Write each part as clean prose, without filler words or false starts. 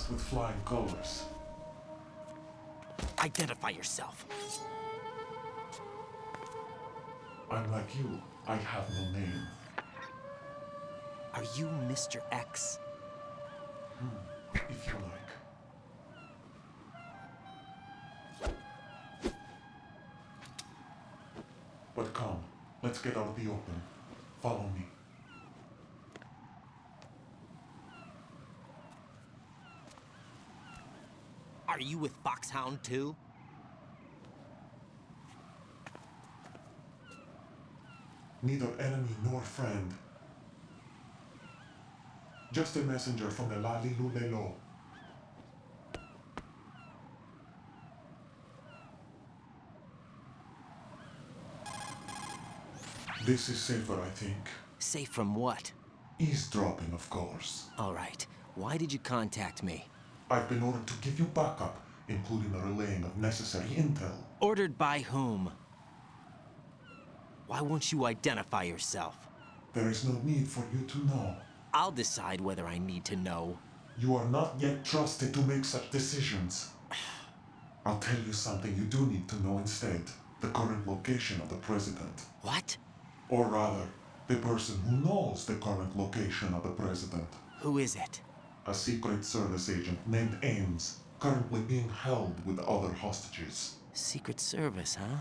dressed with flying colors. Identify yourself. I'm like you. I have no name. Are you Mr. X? If you like. But come, let's get out of the open. Follow me. Are you with Foxhound too? Neither enemy nor friend. Just a messenger from the Lalilulelo. This is safer, I think. Safe from what? Eavesdropping, of course. All right. Why did you contact me? I've been ordered to give you backup, including the relaying of necessary intel. Ordered by whom? Why won't you identify yourself? There is no need for you to know. I'll decide whether I need to know. You are not yet trusted to make such decisions. I'll tell you something you do need to know instead. The current location of the president. What? Or rather, the person who knows the current location of the president. Who is it? A Secret Service agent named Ames, currently being held with other hostages. Secret Service, huh?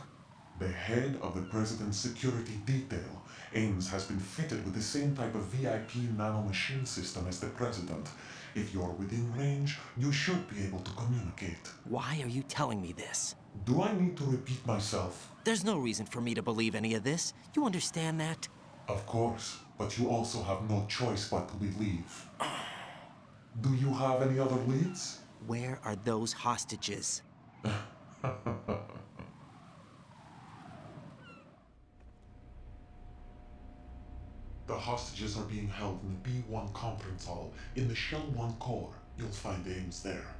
The head of the president's security detail, Ames has been fitted with the same type of VIP nanomachine system as the president. If you're within range, you should be able to communicate. Why are you telling me this? Do I need to repeat myself? There's no reason for me to believe any of this. You understand that? Of course, but you also have no choice but to believe. Do you have any other leads? Where are those hostages? The hostages are being held in the B1 conference hall in the Shell 1 core. You'll find Ames there.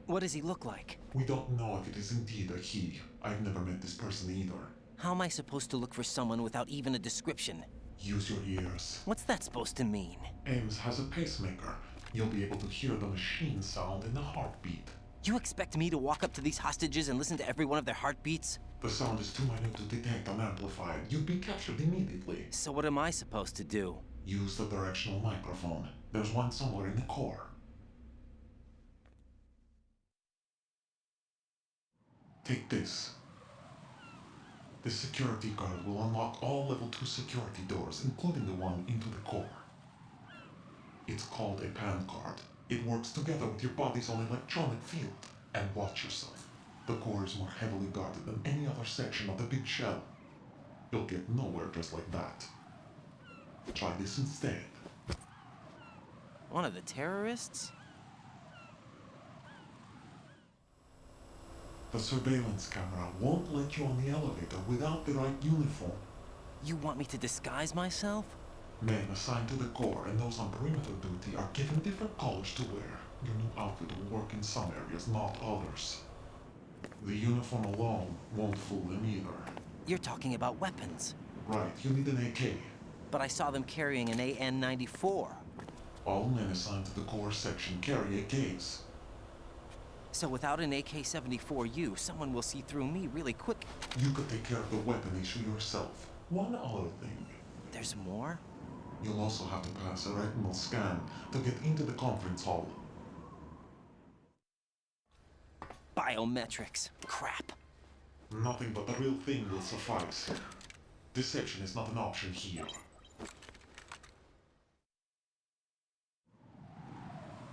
What does he look like? We don't know if it is indeed a he. I've never met this person either. How am I supposed to look for someone without even a description? Use your ears. What's that supposed to mean? Ames has a pacemaker. You'll be able to hear the machine sound in the heartbeat. You expect me to walk up to these hostages and listen to every one of their heartbeats? The sound is too minute to detect unamplified. You'd be captured immediately. So what am I supposed to do? Use the directional microphone. There's one somewhere in the core. Take this. The security card will unlock all level 2 security doors, including the one into the core. It's called a PAN card. It works together with your body's own electronic field. And watch yourself. The core is more heavily guarded than any other section of the big shell. You'll get nowhere just like that. Try this instead. One of the terrorists? The surveillance camera won't let you on the elevator without the right uniform. You want me to disguise myself? Men assigned to the core and those on perimeter duty are given different colors to wear. Your new outfit will work in some areas, not others. The uniform alone won't fool them either. You're talking about weapons. Right, you need an AK. But I saw them carrying an AN-94. All men assigned to the core section carry AKs. So without an AK-74U, someone will see through me really quick. You could take care of the weapon issue yourself. One other thing. There's more? You'll also have to pass a retinal scan to get into the conference hall. Biometrics. Crap. Nothing but the real thing will suffice. Deception is not an option here.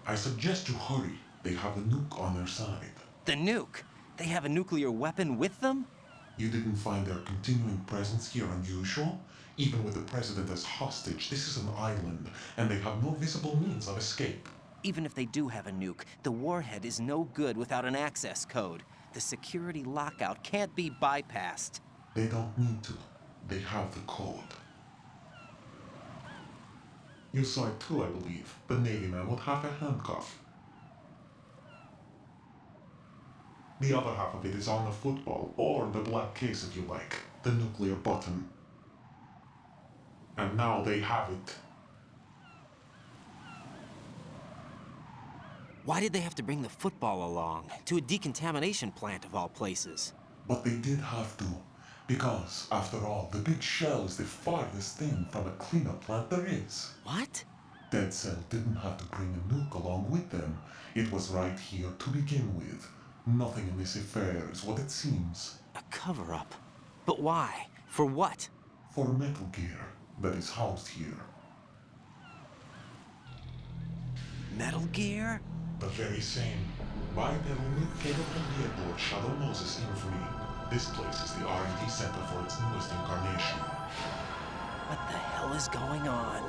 I suggest you hurry. They have the nuke on their side. The nuke? They have a nuclear weapon with them? You didn't find their continuing presence here unusual? Even with the president as hostage, this is an island, and they have no visible means of escape. Even if they do have a nuke, the warhead is no good without an access code. The security lockout can't be bypassed. They don't need to. They have the code. You saw it too, I believe. The Navy man with half a handcuff. The other half of it is on the football, or the black case if you like. The nuclear button. And now they have it. Why did they have to bring the football along? To a decontamination plant of all places. But they did have to, because, after all, the big shell is the farthest thing from a cleanup plant there is. What? Dead Cell didn't have to bring a nuke along with them. It was right here to begin with. Nothing in this affair is what it seems. A cover-up? But why? For what? For metal gear that is housed here. Metal Gear? The very same. Bipedal nuke-capable vehicle of Shadow Moses Infamy. This place is the R&D center for its newest incarnation. What the hell is going on?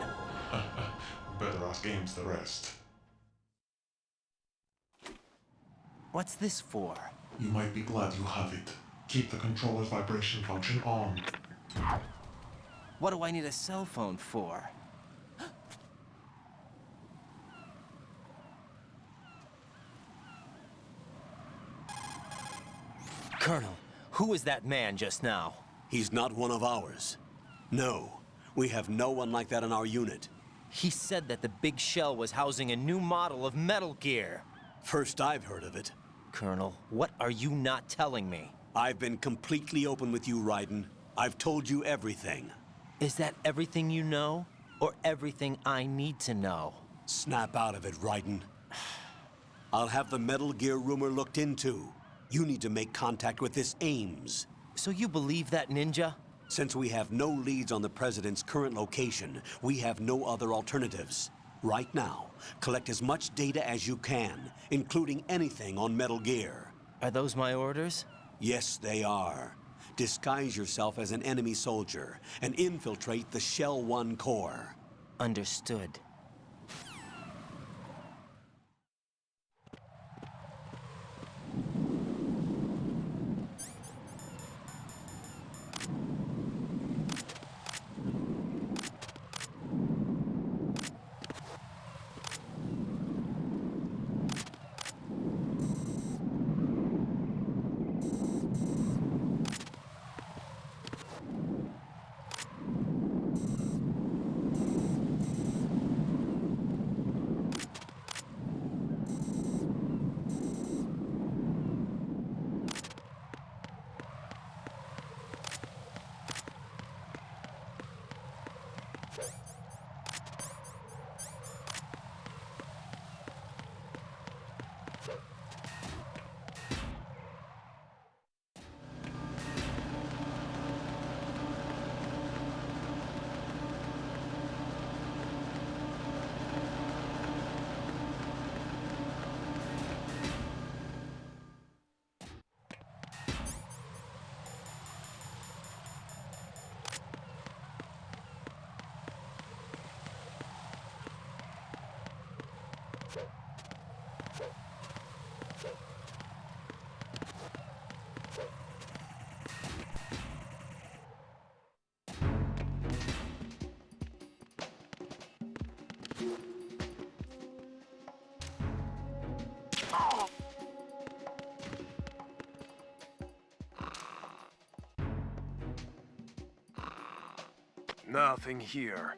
Better ask Ames the rest. What's this for? You might be glad you have it. Keep the controller's vibration function on. What do I need a cell phone for? Colonel, who was that man just now? He's not one of ours. No, we have no one like that in our unit. He said that the big shell was housing a new model of Metal Gear. First I've heard of it. Colonel, what are you not telling me? I've been completely open with you, Raiden. I've told you everything. Is that everything you know? Or everything I need to know? Snap out of it, Raiden. I'll have the Metal Gear rumor looked into. You need to make contact with this Ames. So you believe that ninja? Since we have no leads on the President's current location, we have no other alternatives. Right now, collect as much data as you can, including anything on Metal Gear. Are those my orders? Yes, they are. Disguise yourself as an enemy soldier and infiltrate the Shell 1 core. Understood. Nothing here.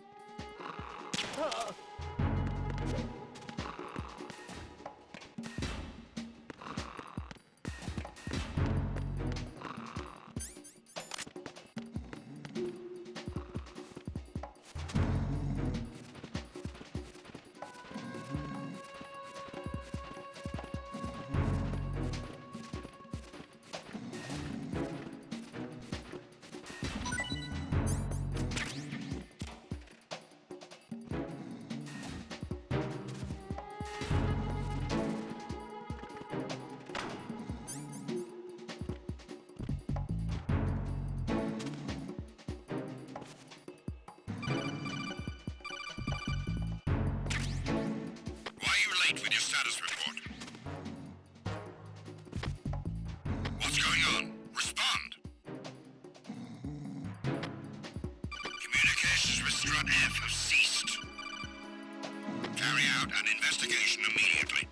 With your status report. What's going on? Respond. Communications with Strut F have ceased. Carry out an investigation immediately.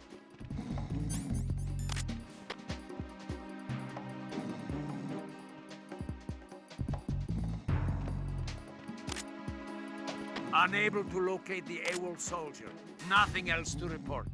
Unable to locate the AWOL soldier. Nothing else to report.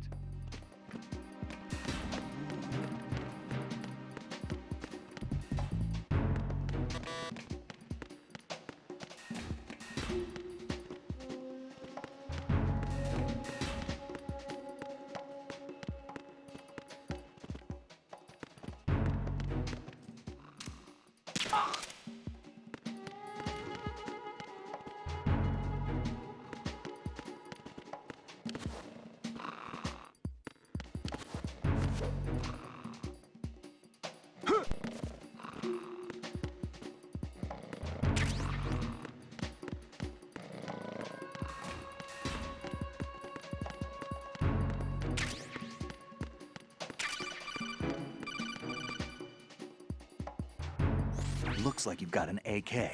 It looks like you've got an AK.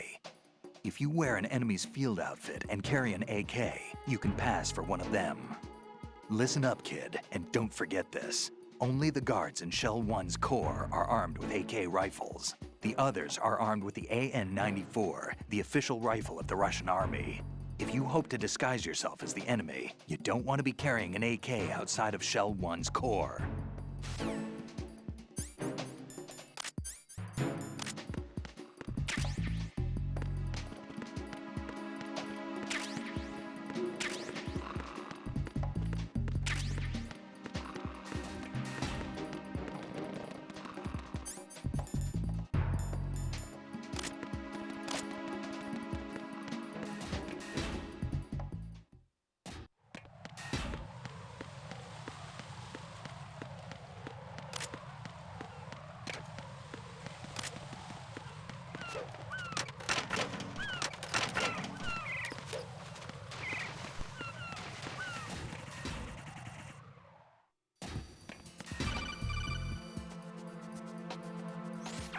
If you wear an enemy's field outfit and carry an AK, you can pass for one of them. Listen up, kid, and don't forget this. Only the guards in Shell 1's core are armed with AK rifles. The others are armed with the AN-94, the official rifle of the Russian army. If you hope to disguise yourself as the enemy, you don't want to be carrying an AK outside of Shell 1's core.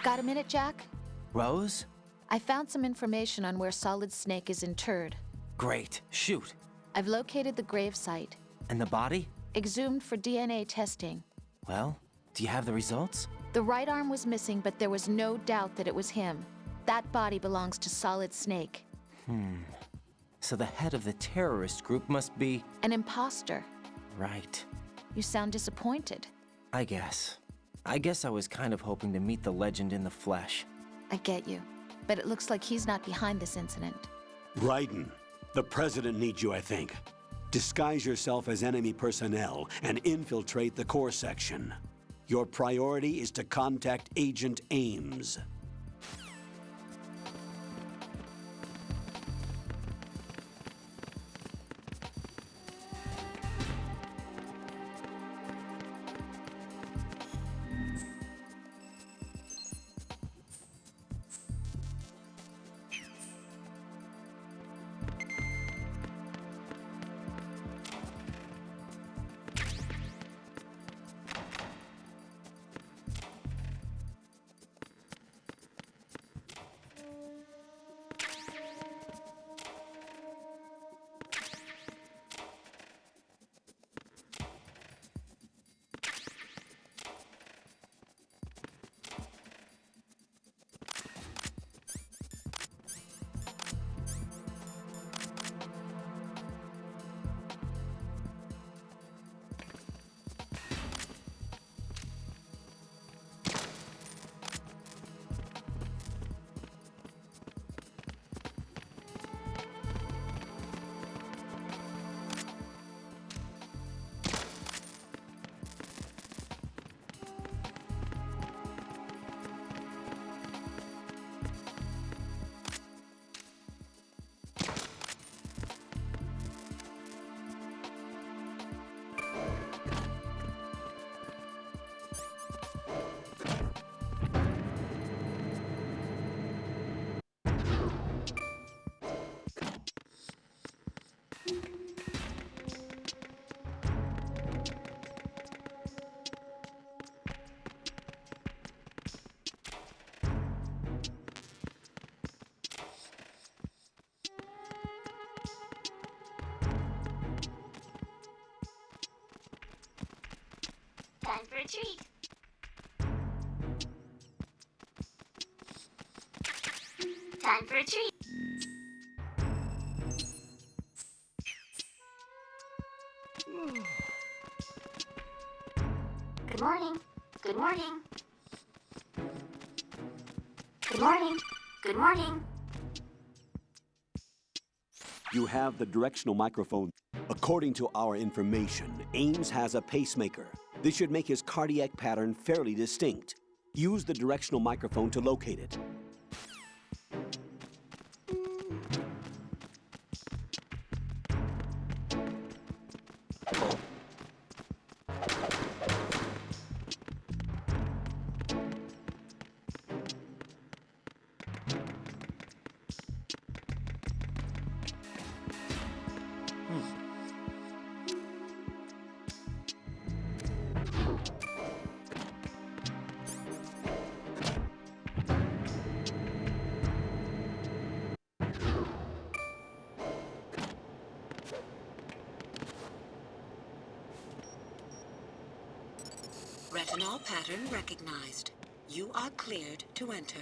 Got a minute, Jack? Rose? I found some information on where Solid Snake is interred. Great. Shoot. I've located the grave site. And the body? Exhumed for DNA testing. Well, do you have the results? The right arm was missing, but there was no doubt that it was him. That body belongs to Solid Snake. So the head of the terrorist group must be... An imposter. Right. You sound disappointed. I guess I was kind of hoping to meet the legend in the flesh. I get you. But it looks like he's not behind this incident. Raiden, the president needs you, I think. Disguise yourself as enemy personnel and infiltrate the core section. Your priority is to contact Agent Ames. Time for a treat. Time for a treat. Good morning. Good morning. Good morning. Good morning. You have the directional microphone. According to our information, Ames has a pacemaker. This should make his cardiac pattern fairly distinct. Use the directional microphone to locate it. Retinol pattern recognized. You are cleared to enter.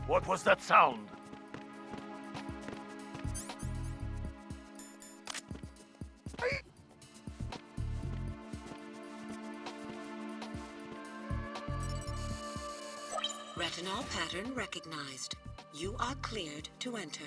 What was that sound? Retinol pattern recognized. You are cleared to enter.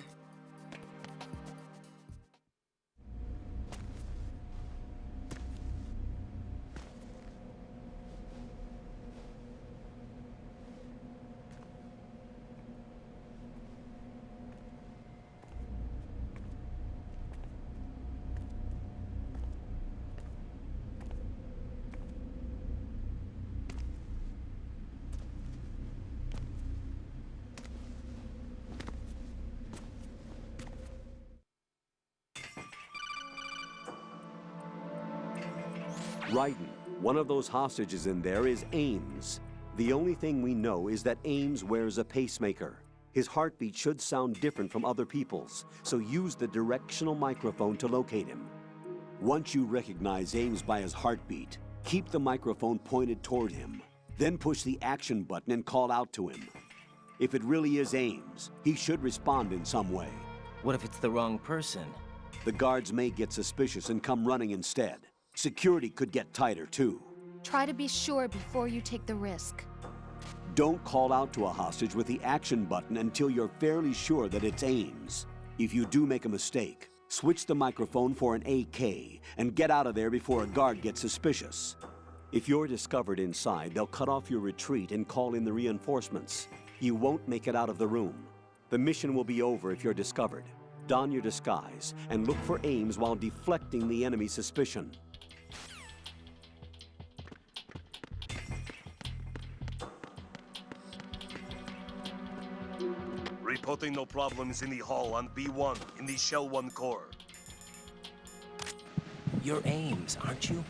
Raiden, one of those hostages in there is Ames. The only thing we know is that Ames wears a pacemaker. His heartbeat should sound different from other people's, so use the directional microphone to locate him. Once you recognize Ames by his heartbeat, keep the microphone pointed toward him. Then push the action button and call out to him. If it really is Ames, he should respond in some way. What if it's the wrong person? The guards may get suspicious and come running instead. Security could get tighter, too. Try to be sure before you take the risk. Don't call out to a hostage with the action button until you're fairly sure that it's Ames. If you do make a mistake, switch the microphone for an AK and get out of there before a guard gets suspicious. If you're discovered inside, they'll cut off your retreat and call in the reinforcements. You won't make it out of the room. The mission will be over if you're discovered. Don your disguise and look for Ames while deflecting the enemy's suspicion. Reporting no problems in the hall on B1 in the Shell 1 core. You're Ames, aren't you?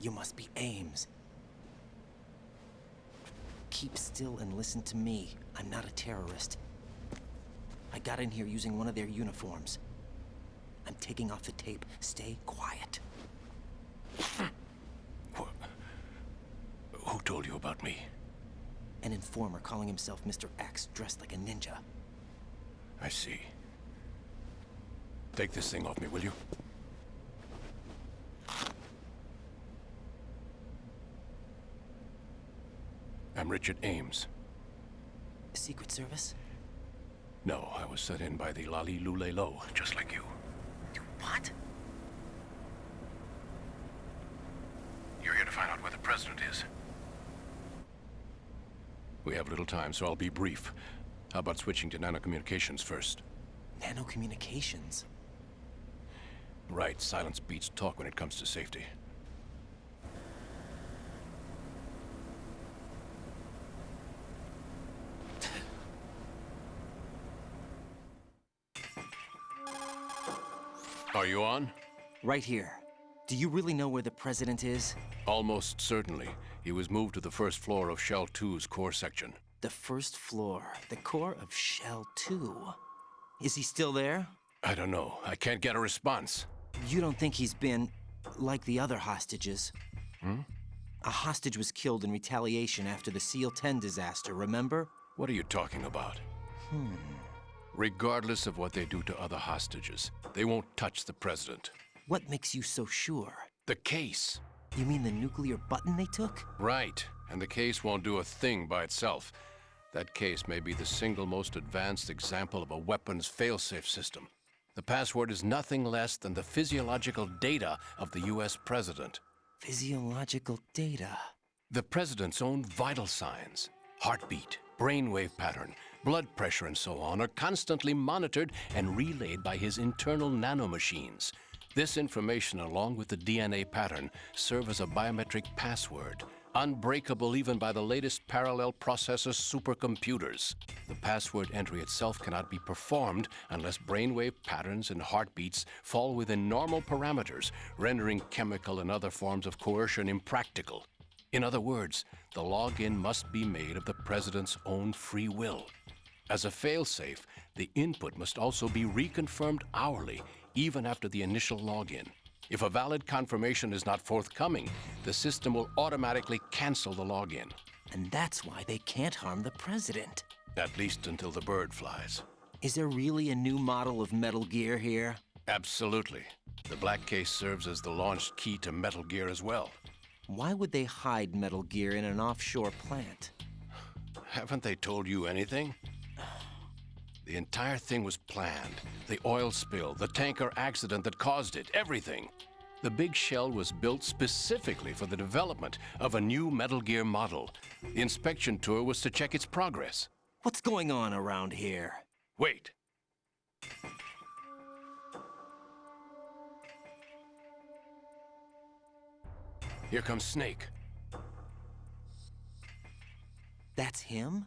You must be Ames. Keep still and listen to me. I'm not a terrorist. I got in here using one of their uniforms. I'm taking off the tape. Stay quiet. Who told you about me? An informer calling himself Mr. X, dressed like a ninja. I see. Take this thing off me, will you? I'm Richard Ames. Secret Service? No, I was sent in by the Lali Lule Lo, just like you. What? You're here to find out where the president is. We have little time, so I'll be brief. How about switching to nanocommunications first? Nanocommunications? Right, silence beats talk when it comes to safety. Are you on? Right here. Do you really know where the president is? Almost certainly. He was moved to the first floor of Shell 2's core section. The first floor, the core of Shell 2. Is he still there? I don't know. I can't get a response. You don't think he's been like the other hostages? A hostage was killed in retaliation after the SEAL 10 disaster, remember? What are you talking about? Regardless of what they do to other hostages, they won't touch the president. What makes you so sure? The case. You mean the nuclear button they took? Right. And the case won't do a thing by itself. That case may be the single most advanced example of a weapons failsafe system. The password is nothing less than the physiological data of the US president. Physiological data? The president's own vital signs. Heartbeat, brainwave pattern, blood pressure, and so on are constantly monitored and relayed by his internal nanomachines. This information, along with the DNA pattern, serve as a biometric password, unbreakable even by the latest parallel processor supercomputers. The password entry itself cannot be performed unless brainwave patterns and heartbeats fall within normal parameters, rendering chemical and other forms of coercion impractical. In other words, the login must be made of the president's own free will. As a failsafe, the input must also be reconfirmed hourly, even after the initial login. If a valid confirmation is not forthcoming, the system will automatically cancel the login. And that's why they can't harm the president. At least until the bird flies. Is there really a new model of Metal Gear here? Absolutely. The black case serves as the launch key to Metal Gear as well. Why would they hide Metal Gear in an offshore plant? Haven't they told you anything? The entire thing was planned. The oil spill, the tanker accident that caused it, everything. The big shell was built specifically for the development of a new Metal Gear model. The inspection tour was to check its progress. What's going on around here? Wait. Here comes Snake. That's him?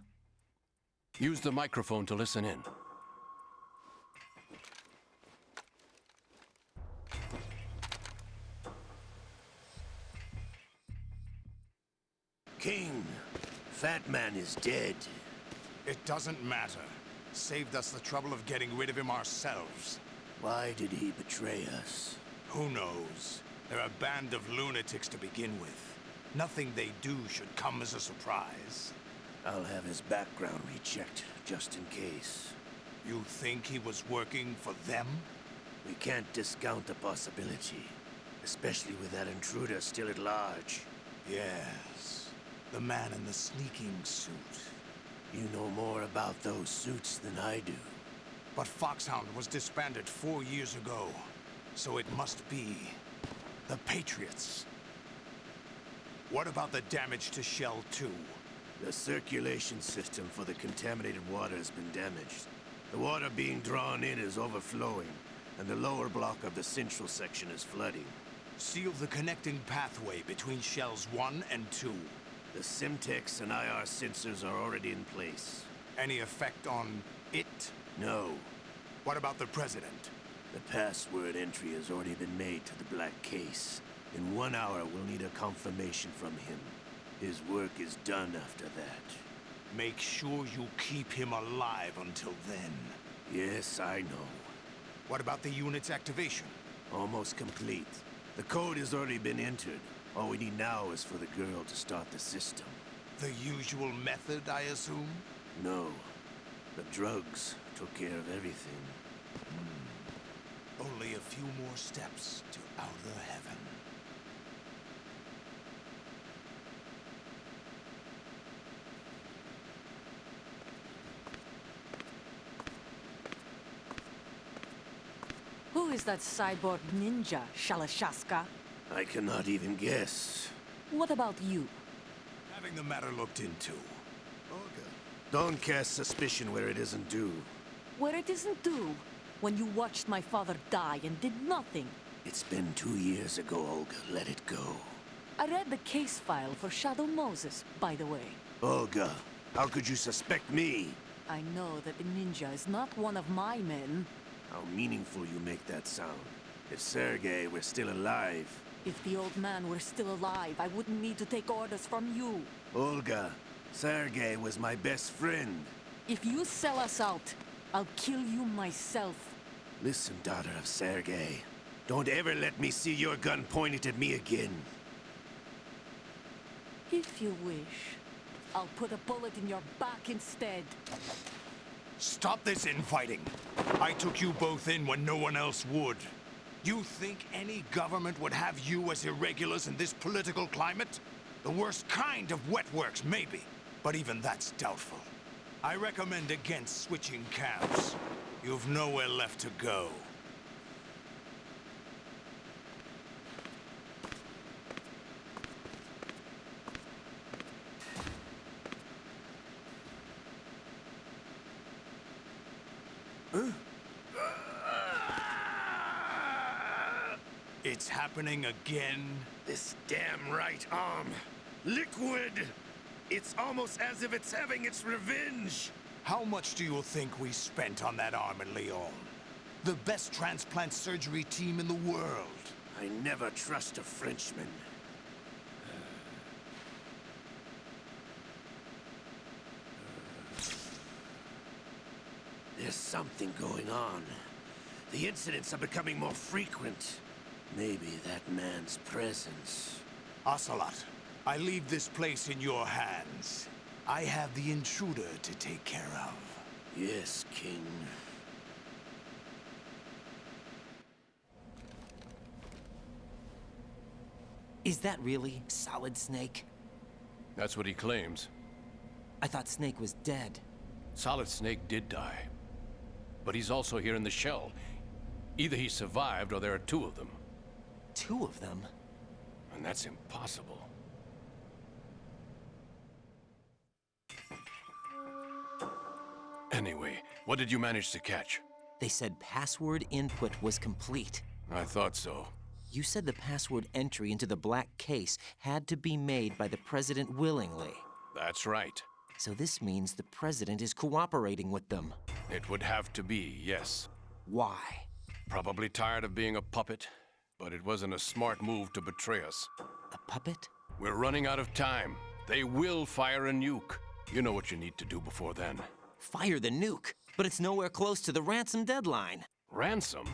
Use the microphone to listen in. King, Fat Man is dead. It doesn't matter. Saved us the trouble of getting rid of him ourselves. Why did he betray us? Who knows? They're a band of lunatics to begin with. Nothing they do should come as a surprise. I'll have his background rechecked, just in case. You think he was working for them? We can't discount the possibility, especially with that intruder still at large. Yes. The man in the sneaking suit. You know more about those suits than I do. But Foxhound was disbanded 4 years ago. So it must be the Patriots. What about the damage to Shell 2? The circulation system for the contaminated water has been damaged. The water being drawn in is overflowing, and the lower block of the central section is flooding. Seal the connecting pathway between Shells 1 and 2. The Simtex and IR sensors are already in place. Any effect on it? No. What about the President? The password entry has already been made to the black case. In 1 hour, we'll need a confirmation from him. His work is done after that. Make sure you keep him alive until then. Yes, I know. What about the unit's activation? Almost complete. The code has already been entered. All we need now is for the girl to start the system. The usual method, I assume? No. The drugs took care of everything. Only a few more steps to outer heaven. Who is that cyborg ninja, Shalashaska? I cannot even guess. What about you? Having the matter looked into. Don't cast suspicion where it isn't due. Where it isn't due? When you watched my father die and did nothing. It's been 2 years ago, Olga. Let it go. I read the case file for Shadow Moses, by the way. Olga, how could you suspect me? I know that the ninja is not one of my men. How meaningful you make that sound. If Sergei were still alive... If the old man were still alive, I wouldn't need to take orders from you. Olga, Sergei was my best friend. If you sell us out, I'll kill you myself. Listen, daughter of Sergei. Don't ever let me see your gun pointed at me again. If you wish, I'll put a bullet in your back instead. Stop this infighting. I took you both in when no one else would. You think any government would have you as irregulars in this political climate? The worst kind of wet works, maybe. But even that's doubtful. I recommend against switching camps. You've nowhere left to go. It's happening again? This damn right arm. Liquid! It's almost as if it's having its revenge. How much do you think we spent on that arm in Lyon? The best transplant surgery team in the world. I never trust a Frenchman. There's something going on. The incidents are becoming more frequent. Maybe that man's presence. Ocelot, I leave this place in your hands. I have the intruder to take care of. Yes, King. Is that really Solid Snake? That's what he claims. I thought Snake was dead. Solid Snake did die. But he's also here in the shell. Either he survived or there are two of them. Two of them? And that's impossible. Anyway, what did you manage to catch? They said password input was complete. I thought so. You said the password entry into the black case had to be made by the President willingly. That's right. So this means the President is cooperating with them. It would have to be, yes. Why? Probably tired of being a puppet, but it wasn't a smart move to betray us. A puppet? We're running out of time. They will fire a nuke. You know what you need to do before then. Fire the nuke, but it's nowhere close to the ransom deadline. Ransom?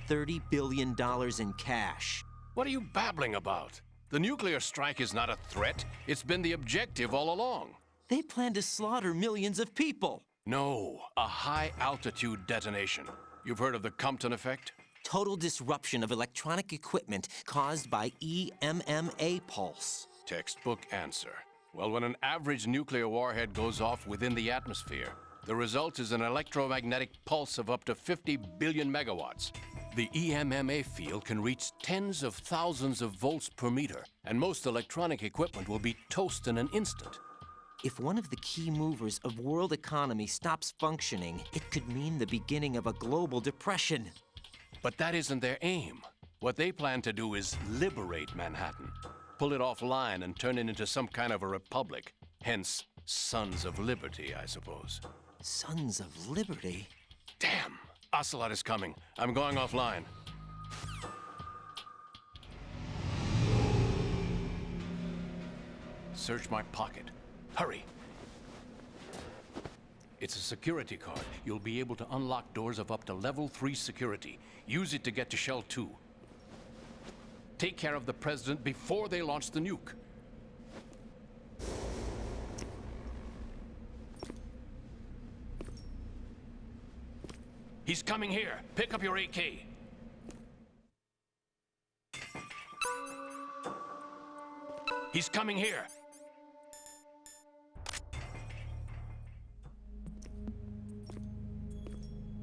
$30 billion in cash. What are you babbling about? The nuclear strike is not a threat. It's been the objective all along. They plan to slaughter millions of people. No, a high-altitude detonation. You've heard of the Compton effect? Total disruption of electronic equipment caused by EMMA pulse. Textbook answer. Well, when an average nuclear warhead goes off within the atmosphere, the result is an electromagnetic pulse of up to 50 billion megawatts. The EMMA field can reach tens of thousands of volts per meter, and most electronic equipment will be toast in an instant. If one of the key movers of world economy stops functioning, it could mean the beginning of a global depression. But that isn't their aim. What they plan to do is liberate Manhattan, pull it offline and turn it into some kind of a republic. Hence, Sons of Liberty, I suppose. Sons of Liberty? Damn! Ocelot is coming. I'm going offline. Search my pocket. Hurry! It's a security card. You'll be able to unlock doors of up to level 3 security. Use it to get to Shell 2. Take care of the President before they launch the nuke. He's coming here. Pick up your AK. He's coming here.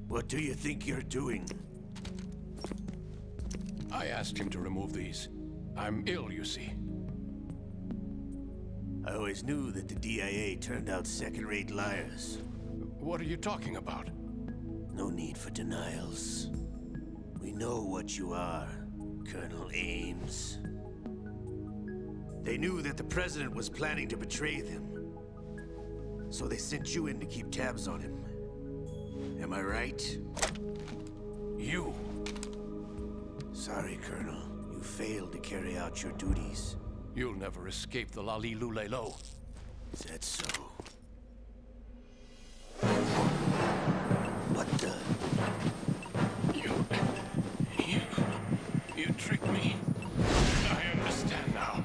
What do you think you're doing? I asked him to remove these. I'm ill, you see. I always knew that the DIA turned out second-rate liars. What are you talking about? No need for denials. We know what you are, Colonel Ames. They knew that the President was planning to betray them. So they sent you in to keep tabs on him. Am I right? You. Sorry, Colonel. You failed to carry out your duties. You'll never escape the Lali-Lulelo. Is that so? What the? You tricked me. I understand now.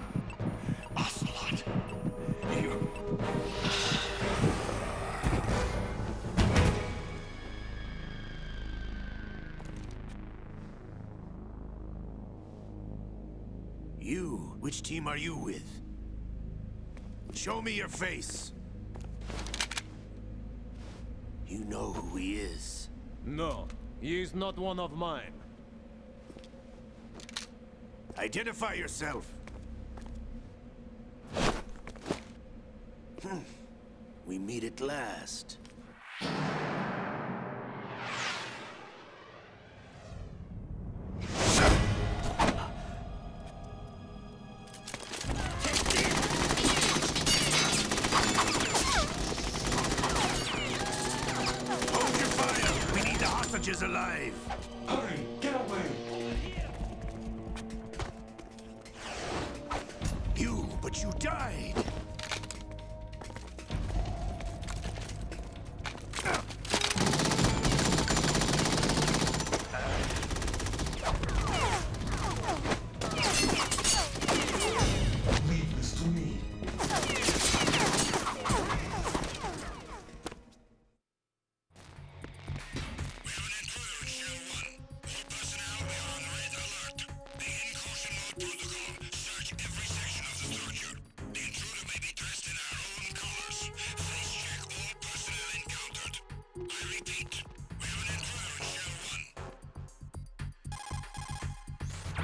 Ocelot. You... You? Which team are you with? Show me your face. You know who he is. No, he is not one of mine. Identify yourself. We meet at last. is alive. Hurry, get away! But you died. Leave this to me.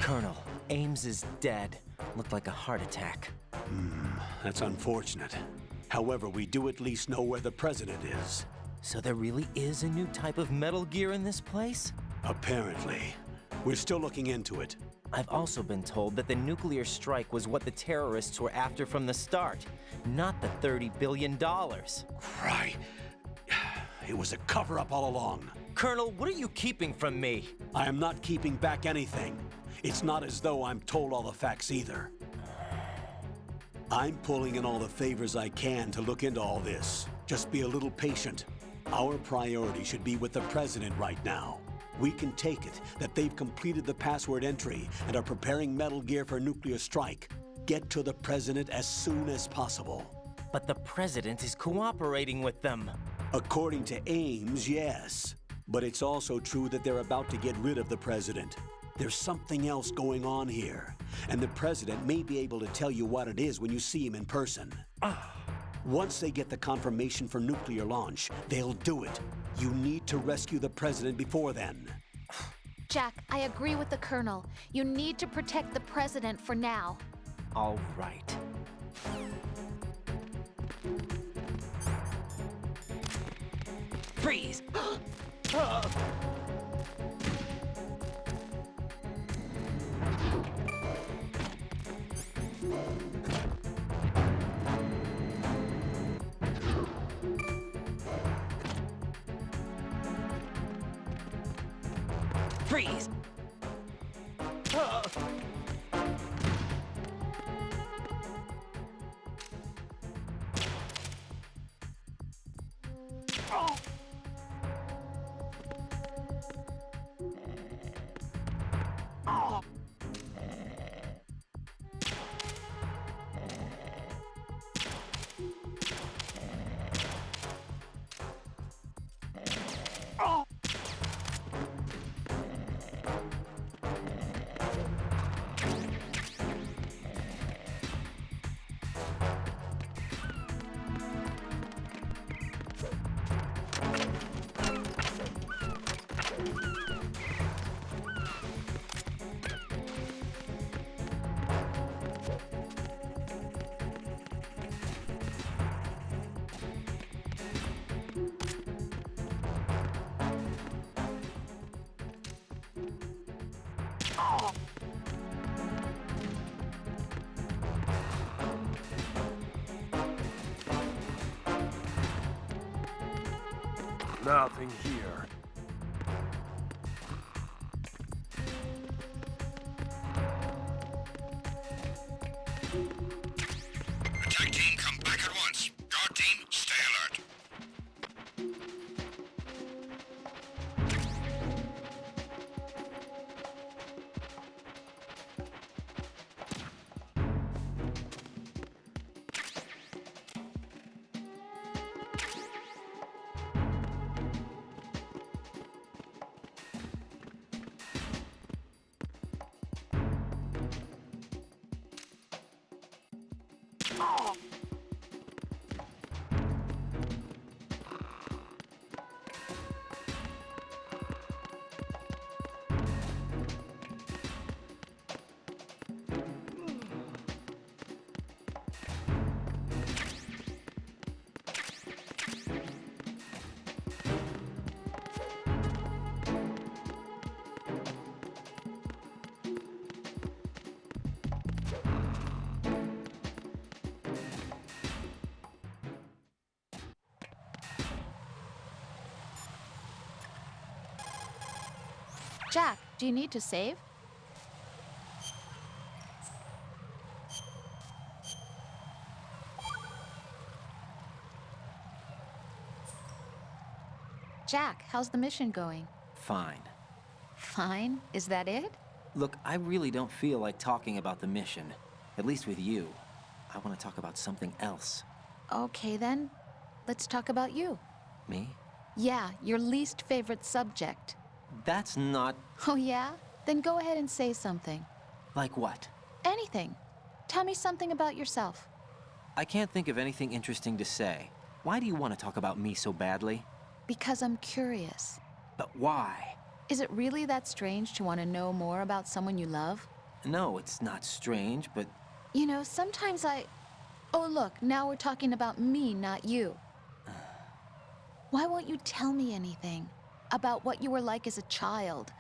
Colonel, Ames is dead. Looked like a heart attack. That's unfortunate. However, we do at least know where the president is. So there really is a new type of Metal Gear in this place? Apparently. We're still looking into it. I've also been told that the nuclear strike was what the terrorists were after from the start, not the $30 billion. Right. It was a cover-up all along. Colonel, what are you keeping from me? I am not keeping back anything. It's not as though I'm told all the facts either. I'm pulling in all the favors I can to look into all this. Just be a little patient. Our priority should be with the president right now. We can take it that they've completed the password entry and are preparing Metal Gear for nuclear strike. Get to the president as soon as possible. But the president is cooperating with them. According to Ames, yes. But it's also true that they're about to get rid of the president. There's something else going on here, and the president may be able to tell you what it is when you see him in person. Once they get the confirmation for nuclear launch, they'll do it. You need to rescue the president before then. Jack, I agree with the Colonel. You need to protect the president for now. All right. Freeze! Freeze! Nothing here. Attack team, come back at once. Guard team, stay alert. Jack, do you need to save? Jack, how's the mission going? Fine. Fine? Is that it? Look, I really don't feel like talking about the mission. At least with you. I want to talk about something else. Okay then, let's talk about you. Me? Yeah, your least favorite subject. That's not... Oh yeah? Then go ahead and say something. Like what? Anything. Tell me something about yourself. I can't think of anything interesting to say. Why do you want to talk about me so badly? Because I'm curious. But why? Is it really that strange to want to know more about someone you love? No, it's not strange, but... You know, sometimes I... Oh look, now we're talking about me, not you. Why won't you tell me anything? About what you were like as a child?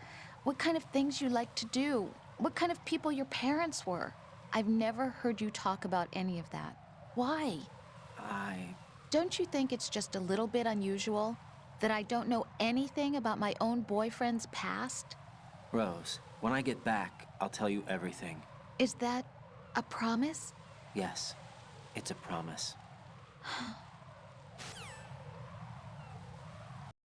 What kind of things you liked to do? What kind of people your parents were? I've never heard you talk about any of that. Why? Don't you think it's just a little bit unusual that I don't know anything about my own boyfriend's past? Rose, when I get back, I'll tell you everything. Is that a promise? Yes, it's a promise.